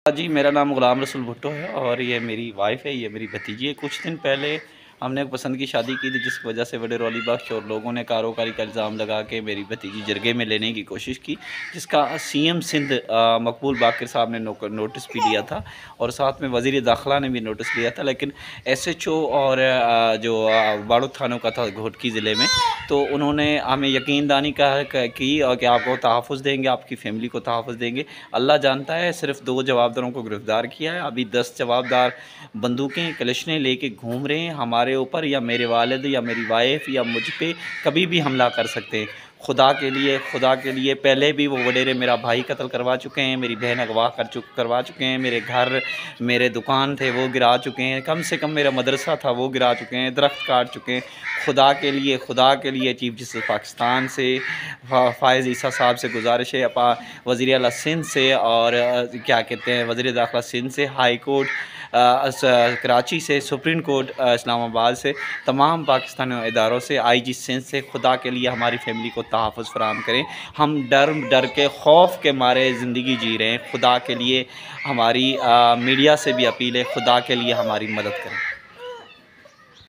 जी, मेरा नाम ग़ुलाम रसूल भुट्टो है और ये मेरी वाइफ़ है, ये मेरी भतीजी है। कुछ दिन पहले हमने एक पसंद की शादी की थी, जिसकी वजह से बड़े रौली बख्श और लोगों ने कारोबारी का इल्ज़ाम लगा के मेरी भतीजी जरगे में लेने की कोशिश की, जिसका सीएम सिंध मकबूल बाक़िर साहब ने नोटिस भी लिया था और साथ में वज़ीर दाख़िला ने भी नोटिस लिया था। लेकिन एसएचओ और जो बाड़ू थानों का था घोटकी ज़िले में, तो उन्होंने हमें यकीन दहानी की और कि आपको तहफ़्फ़ुज़ देंगे, आपकी फ़ैमिली को तहफ़्फ़ुज़ देंगे। अल्लाह जानता है, सिर्फ़ 2 जवाबदारों को गिरफ़्तार किया है। अभी 10 जवाबदार बंदूकें, कलशनें लेके घूम रहे हैं। हमारे ऊपर या मेरे वालिद या मेरी वाइफ़ या मुझ पे कभी भी हमला कर सकते हैं। खुदा के लिए पहले भी वो वडेरे मेरा भाई कत्ल करवा चुके हैं, मेरी बहन अगवा करवा चुके हैं, मेरे घर, मेरे दुकान थे वो गिरा चुके हैं, कम से कम मेरा मदरसा था वो गिरा चुके हैं, दरख्त काट चुके हैं। खुदा के लिए चीफ़ जस्टिस पाकिस्तान से फ़ायज़ ईसा साहब से गुज़ारिश है, वज़ीर आला सिंध से और क्या कहते हैं वज़ीर दाख़िला सिंध से, हाई कोर्ट कराची से, सुप्रीम कोर्ट इस्लामाबाद से, तमाम पाकिस्तानी इदारों से, आईजी सिंध से, खुदा के लिए हमारी फ़ैमिली को तहफ़्फ़ुज़ फ़राहम करें। हम डर के खौफ के मारे ज़िंदगी जी रहे हैं। खुदा के लिए हमारी मीडिया से भी अपील है, खुदा के लिए हमारी मदद करें।